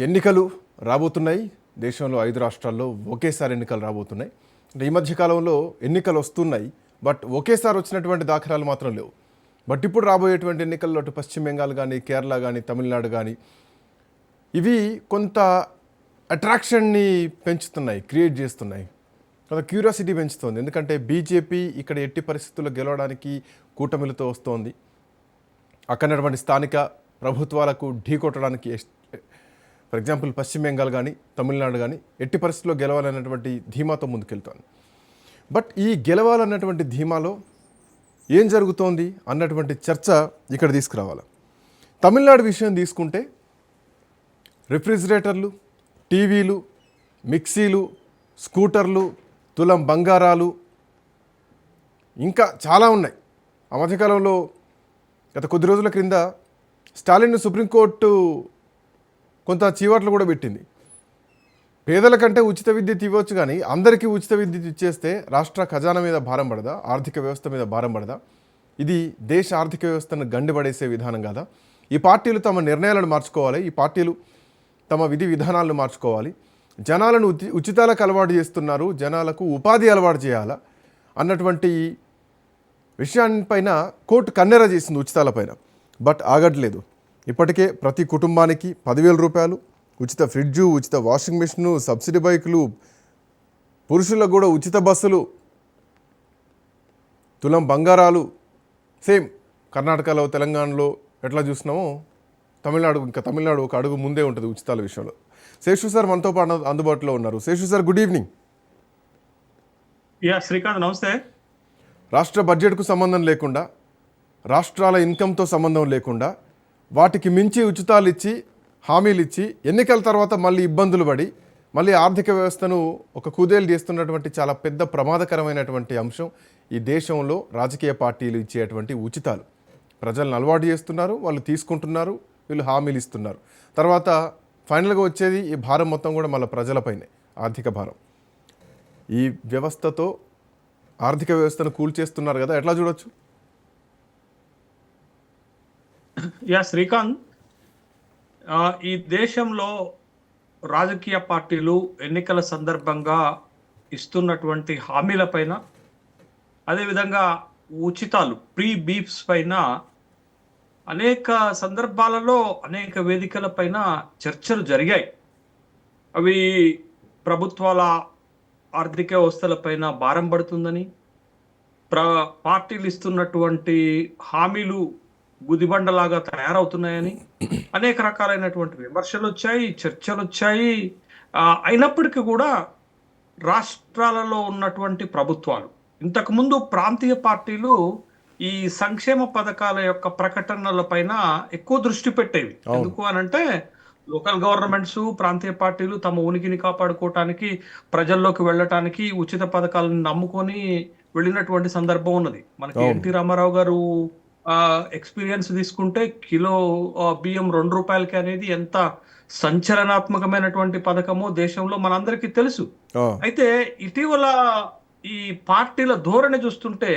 ఎన్నికలు రాబోతున్నాయి. దేశంలో 5 రాష్ట్రాల్లో ఒకేసారి ఎన్నికలు రాబోతున్నాయి. అంటే ఈ మధ్య కాలంలో ఎన్నికలు వస్తున్నాయి, బట్ ఒకేసారి వచ్చినటువంటి దాఖలాలు మాత్రం లేవు. బట్ ఇప్పుడు రాబోయేటువంటి ఎన్నికల్లో అటు పశ్చిమ బెంగాల్ కానీ, కేరళ కానీ, తమిళనాడు కానీ ఇవి కొంత అట్రాక్షన్ని పెంచుతున్నాయి, క్రియేట్ చేస్తున్నాయి, కొంత క్యూరియాసిటీ పెంచుతుంది. ఎందుకంటే బీజేపీ ఇక్కడ ఎట్టి పరిస్థితుల్లో గెలవడానికి కూటమిలతో వస్తోంది. అక్కడటువంటి స్థానిక ప్రభుత్వాలకు ఢీకొట్టడానికి ఫర్ ఎగ్జాంపుల్ పశ్చిమ బెంగాల్ కానీ, తమిళనాడు కానీ ఎట్టి పరిస్థితుల్లో గెలవాలన్నటువంటి ధీమాతో ముందుకెళ్తోంది. బట్ ఈ గెలవాలన్నటువంటి ధీమాలో ఏం జరుగుతోంది అన్నటువంటి చర్చ ఇక్కడ తీసుకురావాలి. తమిళనాడు విషయం తీసుకుంటే రిఫ్రిజిరేటర్లు, టీవీలు, మిక్సీలు, స్కూటర్లు, తులం బంగారాలు ఇంకా చాలా ఉన్నాయి. ఆ మధ్యకాలంలో గత కొద్ది రోజుల క్రింద స్టాలిన్ సుప్రీంకోర్టు కొంత చీవాట్లు కూడా పెట్టింది. పేదల కంటే ఉచిత విద్యుత్ ఇవ్వచ్చు, కానీ అందరికీ ఉచిత విద్యుత్ ఇచ్చేస్తే రాష్ట్ర ఖజానా మీద భారం పడదా, ఆర్థిక వ్యవస్థ మీద భారం పడదా? ఇది దేశ ఆర్థిక వ్యవస్థను గండిపడేసే విధానం కాదా? ఈ పార్టీలు తమ నిర్ణయాలను మార్చుకోవాలి, ఈ పార్టీలు తమ విధి విధానాలను మార్చుకోవాలి. జనాలను ఉచితాలకు అలవాటు చేస్తున్నారు, జనాలకు ఉపాధి అలవాటు చేయాలా అన్నటువంటి విషయాన్నిపైన కోర్టు కన్నెర చేసింది ఉచితాలపైన. బట్ ఆగట్లేదు. ఇప్పటికే ప్రతి కుటుంబానికి 10,000 రూపాయలు, ఉచిత ఫ్రిడ్జు, ఉచిత వాషింగ్ మిషను, సబ్సిడీ బైకులు, పురుషులకు కూడా ఉచిత బస్సులు, తులం బంగారాలు. సేమ్ కర్ణాటకలో, తెలంగాణలో ఎట్లా చూసినామో తమిళనాడు ఒక అడుగు ముందే ఉంటుంది ఉచితాల విషయంలో. శేషు సార్ మనతో పాటు అందుబాటులో ఉన్నారు. Seshu sir, good evening. Srikanth, నమస్తే. రాష్ట్ర బడ్జెట్కు సంబంధం లేకుండా, రాష్ట్రాల ఇన్కంతో సంబంధం లేకుండా వాటికి మించి ఉచితాలు ఇచ్చి, హామీలు ఇచ్చి, ఎన్నికల తర్వాత మళ్ళీ ఇబ్బందులు పడి మళ్ళీ ఆర్థిక వ్యవస్థను ఒక కుదేలు చేస్తున్నటువంటి చాలా పెద్ద ప్రమాదకరమైనటువంటి అంశం ఈ దేశంలో రాజకీయ పార్టీలు ఇచ్చేటువంటి ఉచితాలు. ప్రజలను అలవాటు చేస్తున్నారు, వాళ్ళు తీసుకుంటున్నారు, వీళ్ళు హామీలు ఇస్తున్నారు. తర్వాత ఫైనల్గా వచ్చేది ఈ భారం మొత్తం కూడా మళ్ళీ ప్రజలపైనే, ఆర్థిక భారం. ఈ వ్యవస్థతో ఆర్థిక వ్యవస్థను కూల్చేస్తున్నారు కదా, ఎట్లా చూడొచ్చు? శ్రీకాంత్, ఈ దేశంలో రాజకీయ పార్టీలు ఎన్నికల సందర్భంగా ఇస్తున్నటువంటి హామీల పైన, అదేవిధంగా ఉచితాలు, ప్రీ బీఫ్స్ పైన అనేక సందర్భాలలో అనేక వేదికల పైన చర్చలు జరిగాయి. అవి ప్రభుత్వాల ఆర్థిక వ్యవస్థల పైన భారం పడుతుందని, పార్టీలు ఇస్తున్నటువంటి హామీలు గుదిబండలాగా తయారవుతున్నాయని అనేక రకాలైనటువంటి విమర్శలు వచ్చాయి, చర్చలు వచ్చాయి. అయినప్పటికీ కూడా రాష్ట్రాలలో ఉన్నటువంటి ప్రభుత్వాలు, ఇంతకుముందు ప్రాంతీయ పార్టీలు ఈ సంక్షేమ పథకాల యొక్క ప్రకటనల పైన ఎక్కువ దృష్టి పెట్టేవి. ఎందుకు అనంటే లోకల్ గవర్నమెంట్స్, ప్రాంతీయ పార్టీలు తమ ఉనికిని కాపాడుకోవటానికి, ప్రజల్లోకి వెళ్ళటానికి ఉచిత పథకాలను నమ్ముకొని వెళ్ళినటువంటి సందర్భం ఉన్నది. మనకి ఎన్టీ రామారావు గారు ఎక్స్పీరియన్స్ తీసుకుంటే కిలో బియ్యం 2 రూపాయలకి అనేది ఎంత సంచలనాత్మకమైనటువంటి పథకమో దేశంలో మనందరికీ తెలుసు. అయితే ఇటీవల ఈ పార్టీల ధోరణి చూస్తుంటే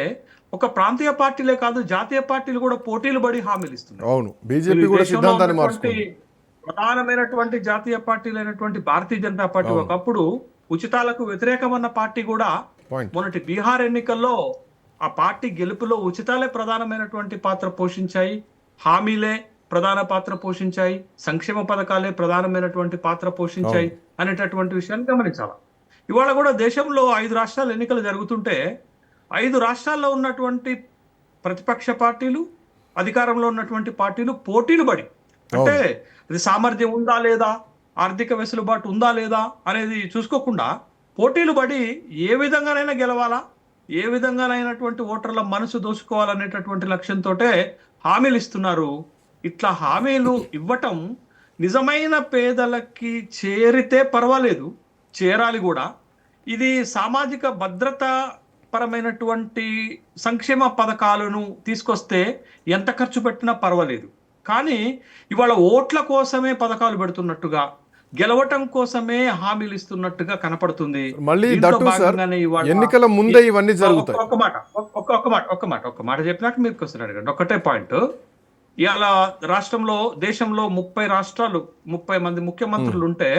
ఒక ప్రాంతీయ పార్టీలే కాదు, జాతీయ పార్టీలు కూడా పోటీలు పడి హామీలు ఇస్తున్నాయి. ప్రధానమైనటువంటి జాతీయ పార్టీలైనటువంటి భారతీయ జనతా పార్టీ ఒకప్పుడు ఉచితాలకు వ్యతిరేకమన్న పార్టీ కూడా మొన్నటి బీహార్ ఎన్నికల్లో ఆ పార్టీ గెలుపులో ఉచితాలే ప్రధానమైనటువంటి పాత్ర పోషించాయి, హామీలే ప్రధాన పాత్ర పోషించాయి, సంక్షేమ పథకాలే ప్రధానమైనటువంటి పాత్ర పోషించాయి అనేటటువంటి విషయాన్ని గమనించాలి. ఇవాళ కూడా దేశంలో 5 రాష్ట్రాల ఎన్నికలు జరుగుతుంటే 5 రాష్ట్రాల్లో ఉన్నటువంటి ప్రతిపక్ష పార్టీలు, అధికారంలో ఉన్నటువంటి పార్టీలు పోటీలు పడి, అంటే ఇది సామర్థ్యం ఉందా లేదా, ఆర్థిక వెసులుబాటు ఉందా లేదా అనేది చూసుకోకుండా పోటీలు పడి ఏ విధంగానైనా గెలవాలా, ఏ విధంగానైనటువంటి ఓటర్ల మనసు దోచుకోవాలనేటటువంటి లక్ష్యంతో హామీలు ఇస్తున్నారు. ఇట్లా హామీలు ఇవ్వటం నిజమైన పేదలకి చేరితే పర్వాలేదు, చేరాలి కూడా. ఇది సామాజిక భద్రత పరమైనటువంటి సంక్షేమ పథకాలను తీసుకొస్తే ఎంత ఖర్చు పెట్టినా పర్వాలేదు. కానీ ఇవాళ ఓట్ల కోసమే పథకాలు పెడుతున్నట్టుగా, గెలవటం కోసమే హామీలు ఇస్తున్నట్టుగా కనపడుతుంది. ఎన్నికల ముందే ఇవన్నీ జరుగుతాయి. ఒక్క మాట చెప్పినాక మీరు క్వశ్చన్ అడగండి. ఒకటే పాయింట్, ఇవాళ రాష్ట్రంలో దేశంలో 30 రాష్ట్రాలు 30 మంది ముఖ్యమంత్రులు ఉంటే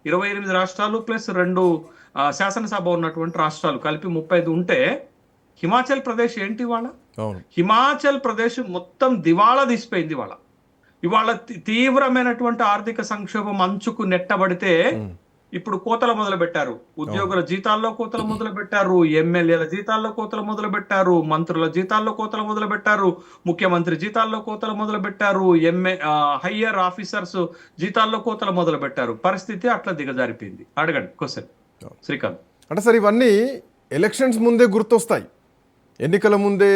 28 రాష్ట్రాలు ప్లస్ 2 శాసనసభ ఉన్నటువంటి రాష్ట్రాలు కలిపి 35 ఉంటే హిమాచల్ ప్రదేశ్ ఏంటి ఇవాళ? అవును. హిమాచల్ ప్రదేశ్ మొత్తం దివాళా తీసిపోయింది ఇవాళ. ఇవాళ తీవ్రమైనటువంటి ఆర్థిక సంక్షోభం అంచుకు నెట్టబడితే ఇప్పుడు కోతలు మొదలు పెట్టారు. ఉద్యోగుల జీతాల్లో కోతలు మొదలు పెట్టారు, ఎమ్మెల్యేల జీతాల్లో కోతలు మొదలు పెట్టారు, మంత్రుల జీతాల్లో కోతలు మొదలు పెట్టారు, ముఖ్యమంత్రి జీతాల్లో కోతలు మొదలు పెట్టారు, హయ్యర్ ఆఫీసర్స్ జీతాల్లో కోతలు మొదలు పెట్టారు. పరిస్థితి అట్లా దిగజారిపోయింది. అడగండి క్వశ్చన్ శ్రీకాంత్. అంటే సార్ ఇవన్నీ ఎలక్షన్స్ ముందే గుర్తొస్తాయి. ఎన్నికల ముందే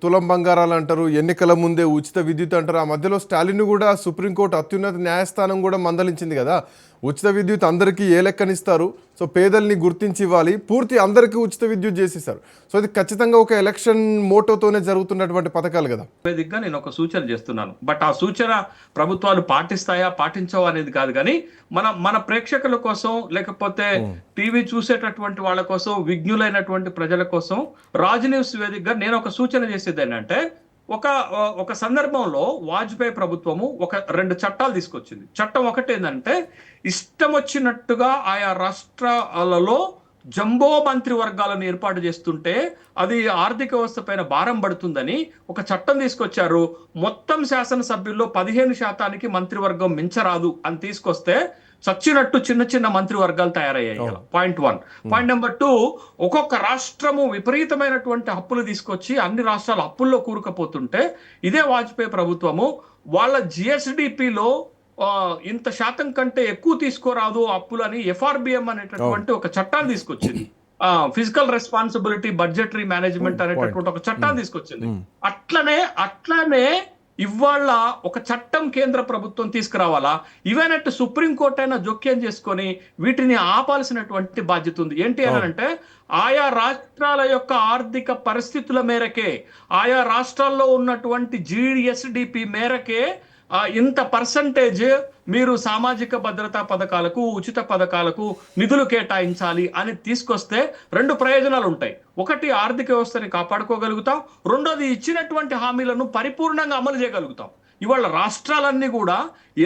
తులం బంగారాలు అంటారు, ఎన్నికల ముందే ఉచిత విద్యుత్ అంటారు. ఆ మధ్యలో స్టాలిన్ కూడా సుప్రీంకోర్టు అత్యున్నత న్యాయస్థానం కూడా మందలించింది కదా, ఉచిత విద్యుత్ అందరికీ ఏ లెక్కనిస్తారు, సో పేదల్ని గుర్తించి ఇవ్వాలి, పూర్తి అందరికీ ఉచిత విద్యుత్ చేసేసారు. సో ఇది ఖచ్చితంగా ఒక ఎలక్షన్ మోటోతోనే జరుగుతున్నటువంటి పథకాలు కదా. వేదికగా నేను ఒక సూచన చేస్తున్నాను, బట్ ఆ సూచన ప్రభుత్వాలు పాటిస్తాయా పాటించవా అనేది కాదు, కానీ మన ప్రేక్షకుల కోసం లేకపోతే టీవీ చూసేటటువంటి వాళ్ళ కోసం, విజ్ఞులైనటువంటి ప్రజల కోసం రాజ్ న్యూస్ వేదికగా నేను ఒక సూచన చేసేది ఏంటంటే, ఒక సందర్భంలో వాజ్పేయి ప్రభుత్వము 2 చట్టాలు తీసుకొచ్చింది. చట్టం ఒకటి ఏంటంటే, ఇష్టం వచ్చినట్టుగా ఆయా రాష్ట్రాలలో జంబో మంత్రి వర్గాలను ఏర్పాటు చేస్తుంటే అది ఆర్థిక వ్యవస్థ పైన భారం పడుతుందని ఒక చట్టం తీసుకొచ్చారు. మొత్తం శాసనసభ్యుల్లో 15% మంత్రివర్గం మించరాదు అని తీసుకొస్తే చచ్చినట్టు చిన్న చిన్న మంత్రివర్గాలు తయారయ్యాయి. పాయింట్ 1. పాయింట్ నెంబర్ 2, ఒక్కొక్క రాష్ట్రము విపరీతమైనటువంటి అప్పులు తీసుకొచ్చి అన్ని రాష్ట్రాలు అప్పుల్లో కూరుకుపోతుంటే ఇదే వాజ్పేయి ప్రభుత్వము వాళ్ళ జిఎస్డిపిలో ఇంత శాతం కంటే ఎక్కువ తీసుకోరాదు అప్పులని FRBM అనేటటువంటి ఒక చట్టాన్ని తీసుకొచ్చింది. ఫిజికల్ రెస్పాన్సిబిలిటీ బడ్జెటరీ మేనేజ్మెంట్ అనేటటువంటి ఒక చట్టాన్ని తీసుకొచ్చింది. అట్లనే ఇవాళ ఒక చట్టం కేంద్ర ప్రభుత్వం తీసుకురావాలా, ఇవేనట్టు సుప్రీంకోర్టు అయినా జోక్యం చేసుకొని వీటిని ఆపాల్సినటువంటి బాధ్యత ఉంది. ఏంటి అని అంటే, ఆయా రాష్ట్రాల యొక్క ఆర్థిక పరిస్థితుల మేరకే, ఆయా రాష్ట్రాల్లో ఉన్నటువంటి GSDP మేరకే ఇంత పర్సంటేజ్ మీరు సామాజిక భద్రతా పథకాలకు, ఉచిత పథకాలకు నిధులు కేటాయించాలి అని తీసుకొస్తే 2 ప్రయోజనాలు ఉంటాయి. ఒకటి, ఆర్థిక వ్యవస్థని కాపాడుకోగలుగుతాం. రెండోది, ఇచ్చినటువంటి హామీలను పరిపూర్ణంగా అమలు చేయగలుగుతాం. ఇవాళ రాష్ట్రాలన్నీ కూడా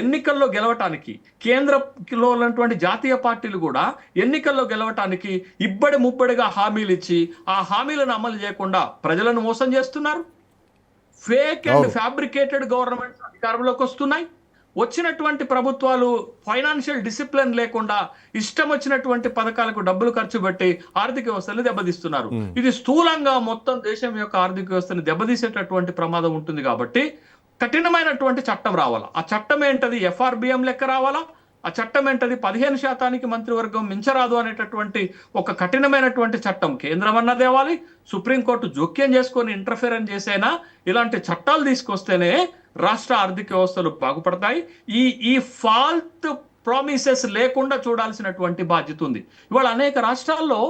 ఎన్నికల్లో గెలవటానికి, కేంద్రంలో ఉన్నటువంటి జాతీయ పార్టీలు కూడా ఎన్నికల్లో గెలవటానికి ఇబ్బడి ముబ్బడిగా హామీలు ఇచ్చి ఆ హామీలను అమలు చేయకుండా ప్రజలను మోసం చేస్తున్నారు. ఫేక్ అండ్ ఫ్యాబ్రికేటెడ్ గవర్నమెంట్ అధికారంలోకి వస్తున్నాయి. వచ్చినటువంటి ప్రభుత్వాలు ఫైనాన్షియల్ డిసిప్లిన్ లేకుండా ఇష్టం వచ్చినటువంటి పథకాలకు డబ్బులు ఖర్చు పెట్టి ఆర్థిక వ్యవస్థని దెబ్బతీస్తున్నారు. ఇది స్థూలంగా మొత్తం దేశం యొక్క ఆర్థిక వ్యవస్థని దెబ్బతీసేటటువంటి ప్రమాదం ఉంటుంది. కాబట్టి కఠినమైనటువంటి చట్టం రావాలా. ఆ చట్టం ఏంటది? FRBM లెక్క రావాలా. ఆ చట్టం ఏంటది? 15% మంత్రివర్గం మించరాదు అనేటటువంటి ఒక కఠినమైనటువంటి చట్టం కేంద్రం అన్న తేవాలి. సుప్రీంకోర్టు జోక్యం చేసుకొని ఇంటర్ఫిరెన్స్ చేసైనా ఇలాంటి చట్టాలు తీసుకొస్తేనే రాష్ట్ర ఆర్థిక వ్యవస్థలు బాగుపడతాయి. ఈ ఫాల్ట్ ప్రామిసెస్ లేకుండా చూడాల్సినటువంటి బాధ్యత ఉంది. ఇవాళ అనేక రాష్ట్రాల్లో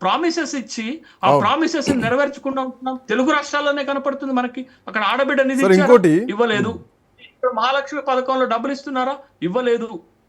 ప్రామిసెస్ ఇచ్చి ఆ ప్రామిసెస్ నెరవేర్చకుండా ఉంటున్నాం. తెలుగు రాష్ట్రాల్లోనే కనపడుతుంది మనకి. అక్కడ ఆడబిడ్డ నిధి ఇవ్వలేదు, మహాలక్ష్మి పథకంలో డబ్బులు ఇస్తున్నారా? ఇవ్వలేదు.